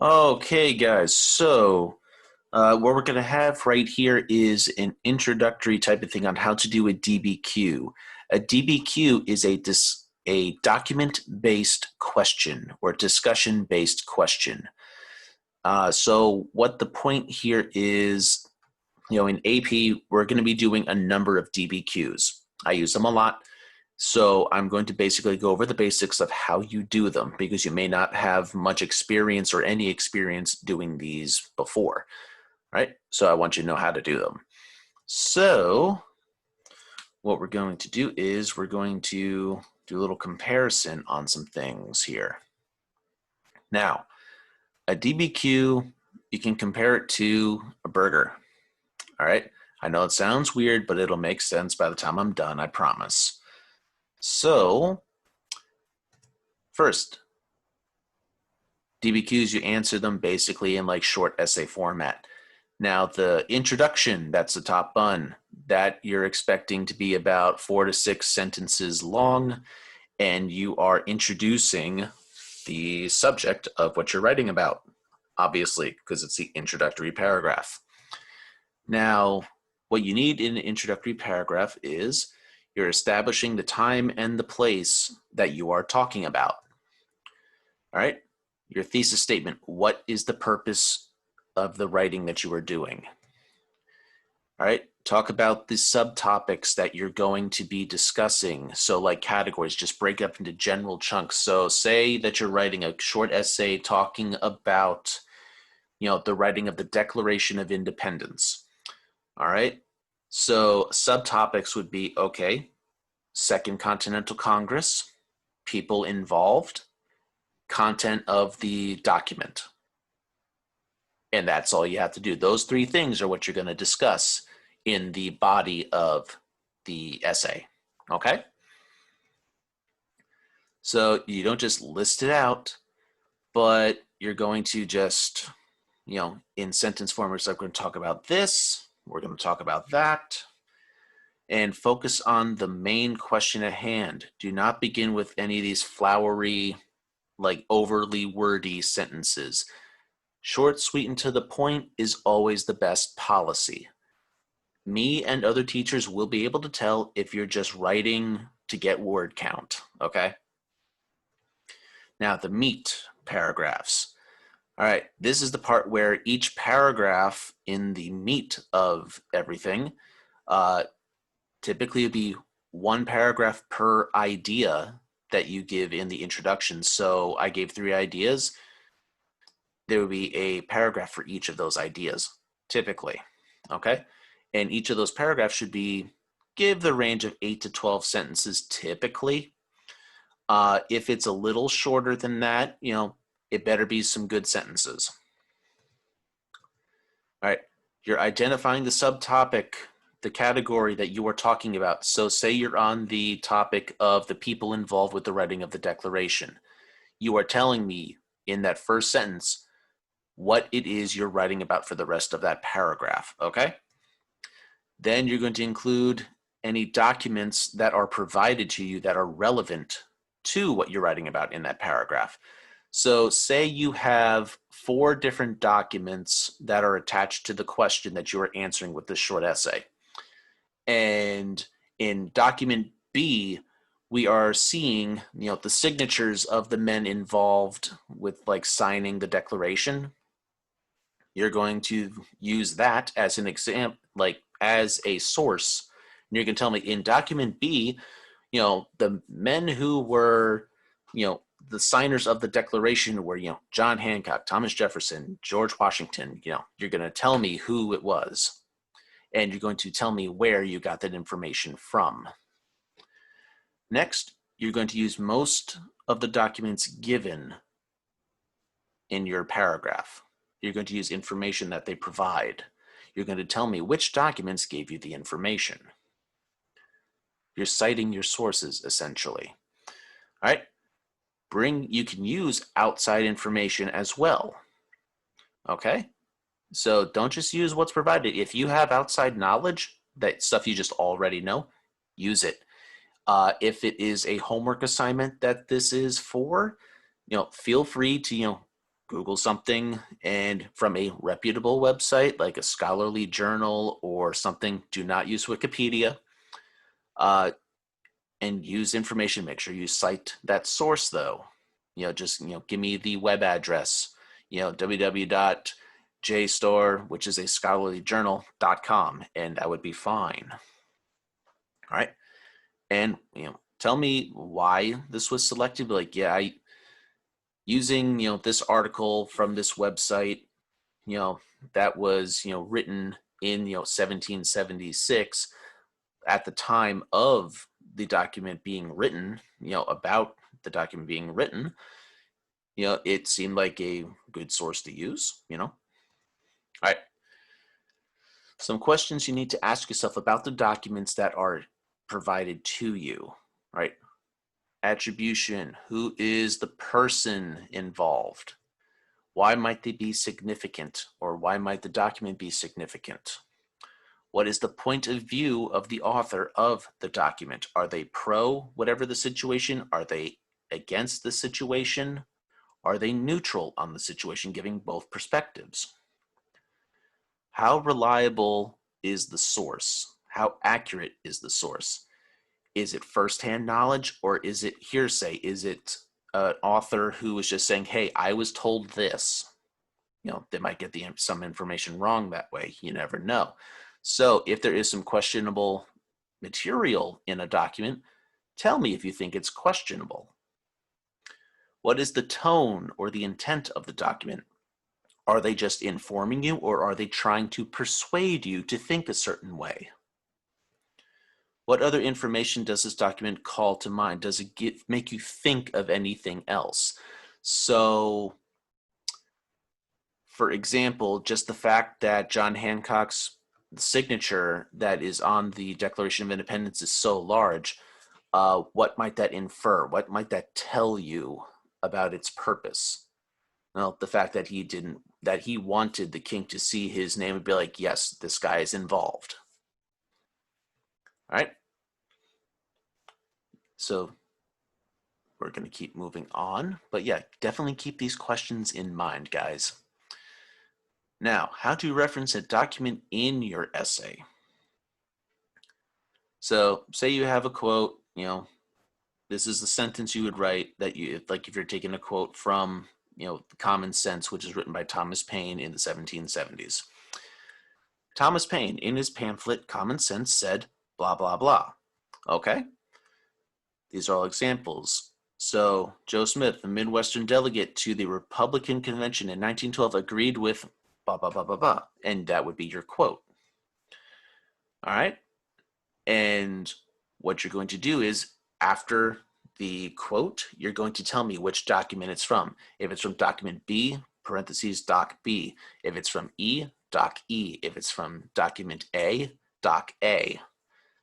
Okay, guys. So, what we're going to have right here is an introductory type of thing on how to do a DBQ. A DBQ is a document-based question or discussion-based question. So, what the point here is, in AP, we're going to be doing a number of DBQs. I use them a lot. So I'm going to basically go over the basics of how you do them because you may not have much experience or any experience doing these before, right? So I want you to know how to do them. So what we're going to do is we're going to do a little comparison on some things here. Now, a DBQ, you can compare it to a burger, all right? I know it sounds weird, but it'll make sense by the time I'm done, I promise. So, first, DBQs, you answer them basically in like short essay format. Now, the introduction, that's the top bun, that you're expecting to be about 4 to 6 sentences long, and you are introducing the subject of what you're writing about, obviously, because it's the introductory paragraph. Now, what you need in an introductory paragraph is you're establishing the time and the place that you are talking about. All right? Your thesis statement, what is the purpose of the writing that you are doing? All right, talk about the subtopics that you're going to be discussing. So like categories, just break up into general chunks. So say that you're writing a short essay talking about, the writing of the Declaration of Independence. All right, so subtopics would be, okay, Second Continental Congress, people involved, content of the document. And that's all you have to do. Those 3 things are what you're going to discuss in the body of the essay. Okay? So you don't just list it out, but you're going to just, in sentence form, we're going to talk about this, we're going to talk about that, and focus on the main question at hand. Do not begin with any of these flowery, like overly wordy sentences. Short, sweet, and to the point is always the best policy. Me and other teachers will be able to tell if you're just writing to get word count, okay? Now, the meat paragraphs. All right, this is the part where each paragraph in the meat of everything typically would be 1 paragraph per idea that you give in the introduction. So I gave 3 ideas. There would be a paragraph for each of those ideas, typically, okay? And each of those paragraphs should give the range of 8 to 12 sentences typically. If it's a little shorter than that, it better be some good sentences. All right, you're identifying the subtopic, the category that you are talking about. So say you're on the topic of the people involved with the writing of the Declaration. You are telling me in that first sentence what it is you're writing about for the rest of that paragraph, okay? Then you're going to include any documents that are provided to you that are relevant to what you're writing about in that paragraph. So say you have 4 different documents that are attached to the question that you are answering with this short essay. And in document B, we are seeing, the signatures of the men involved with like signing the declaration. You're going to use that as an example, like as a source. And you're going to tell me in document B, the men who were, the signers of the Declaration were, John Hancock, Thomas Jefferson, George Washington. You're going to tell me who it was. And you're going to tell me where you got that information from. Next, you're going to use most of the documents given in your paragraph. You're going to use information that they provide. You're going to tell me which documents gave you the information. You're citing your sources, essentially. All right. You can use outside information as well. Okay. So don't just use what's provided. If you have outside knowledge, that stuff you just already know, use it. If it is a homework assignment that this is for, feel free to, Google something and from a reputable website like a scholarly journal or something. Do not use Wikipedia. And use information. Make sure you cite that source though. Just give me the web address. www.jstor, which is a scholarly journal.com, and that would be fine. All right. And tell me why this was selected. Be like, yeah, using this article from this website, that was written in 1776 at the time of the document being written, about the document being written, it seemed like a good source to use, All right. Some questions you need to ask yourself about the documents that are provided to you, right? Attribution. Who is the person involved? Why might they be significant, or why might the document be significant? What is the point of view of the author of the document? Are they pro whatever the situation? Are they against the situation? Are they neutral on the situation, giving both perspectives? How reliable is the source? How accurate is the source? Is it firsthand knowledge or is it hearsay? Is it an author who is just saying, hey, I was told this? They might get some information wrong that way. You never know. So if there is some questionable material in a document, tell me if you think it's questionable. What is the tone or the intent of the document? Are they just informing you, or are they trying to persuade you to think a certain way? What other information does this document call to mind? Does it make you think of anything else? So, for example, just the fact that John Hancock's signature that is on the Declaration of Independence is so large, what might that infer? What might that tell you about its purpose? Well, the fact that he wanted the king to see his name and be like, yes, this guy is involved. All right. So we're going to keep moving on, but yeah, definitely keep these questions in mind, guys. Now, how to reference a document in your essay. So say you have a quote, this is the sentence you would write that like if you're taking a quote from, Common Sense, which is written by Thomas Paine in the 1770s. Thomas Paine, in his pamphlet, Common Sense, said, blah, blah, blah. Okay? These are all examples. So Joe Smith, the Midwestern delegate to the Republican Convention in 1912, agreed with blah, blah, blah, blah, blah. And that would be your quote. All right? And what you're going to do is, after the quote, you're going to tell me which document it's from. If it's from document B, parentheses, doc B. If it's from E, doc E. If it's from document A, doc A.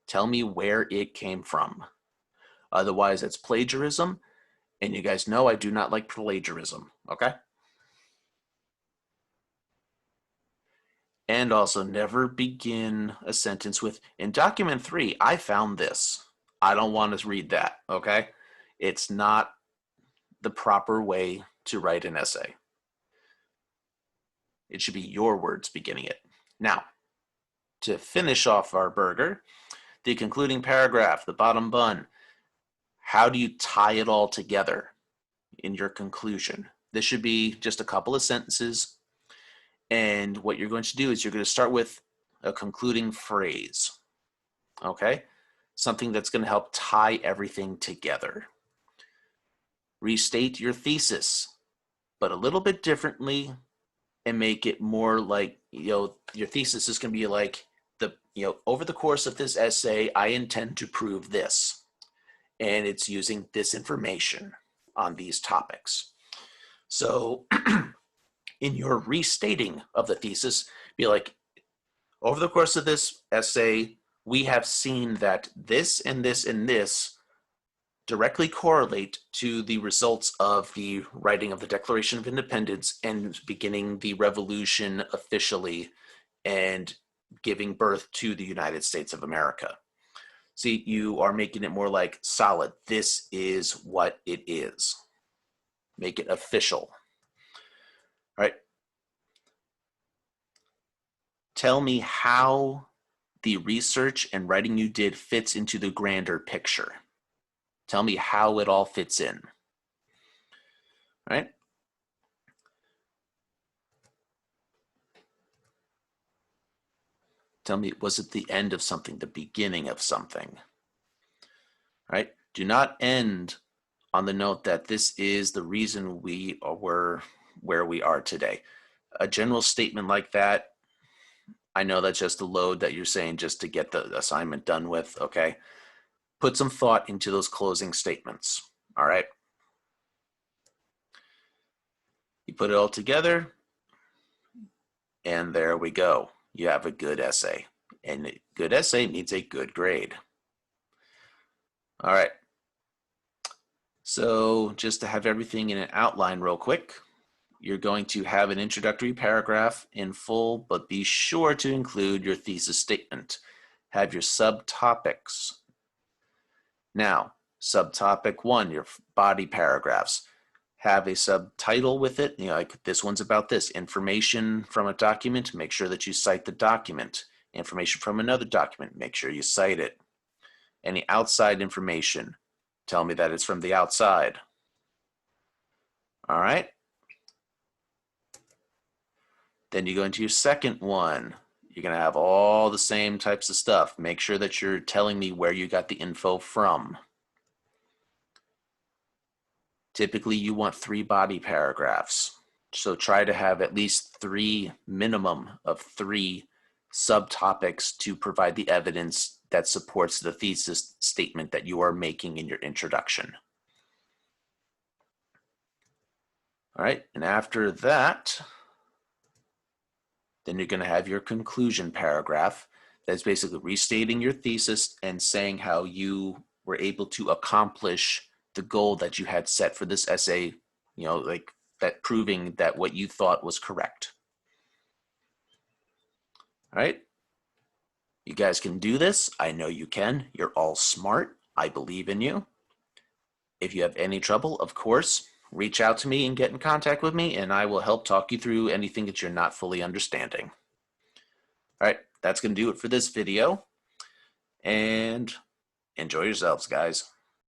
Tell me where it came from. Otherwise, it's plagiarism. And you guys know I do not like plagiarism, okay? And also, never begin a sentence with, in document 3, I found this. I don't want to read that, okay? It's not the proper way to write an essay. It should be your words beginning it. Now, to finish off our burger, the concluding paragraph, the bottom bun, how do you tie it all together in your conclusion? This should be just a couple of sentences. And what you're going to do is you're going to start with a concluding phrase, okay? Something that's going to help tie everything together. Restate your thesis, but a little bit differently and make it more like, your thesis is going to be like, over the course of this essay, I intend to prove this. And it's using this information on these topics. So in your restating of the thesis, be like, over the course of this essay, we have seen that this and this and this directly correlate to the results of the writing of the Declaration of Independence and beginning the revolution officially and giving birth to the United States of America. See, you are making it more like solid. This is what it is. Make it official. tell me how the research and writing you did fits into the grander picture. Tell me how it all fits in. All right? Tell me, was it the end of something, the beginning of something? All right? Do not end on the note that this is the reason we were where we are today. A general statement like that, I know that's just a load that you're saying just to get the assignment done with, okay? Put some thought into those closing statements, all right? You put it all together, and there we go. You have a good essay. And a good essay means a good grade. All right. So just to have everything in an outline real quick, you're going to have an introductory paragraph in full, but be sure to include your thesis statement. Have your subtopics. Now, subtopic 1, your body paragraphs. Have a subtitle with it, like this one's about this. Information from a document, make sure that you cite the document. Information from another document, make sure you cite it. Any outside information, tell me that it's from the outside. All right. Then you go into your second one. You're going to have all the same types of stuff. Make sure that you're telling me where you got the info from. Typically, you want 3 body paragraphs. So try to have at least 3, minimum of 3 subtopics to provide the evidence that supports the thesis statement that you are making in your introduction. All right, and after that, then you're going to have your conclusion paragraph that's basically restating your thesis and saying how you were able to accomplish the goal that you had set for this essay, like that, proving that what you thought was correct. All right. You guys can do this. I know you can. You're all smart. I believe in you. If you have any trouble, of course, reach out to me and get in contact with me, and I will help talk you through anything that you're not fully understanding. All right, that's going to do it for this video, and enjoy yourselves, guys.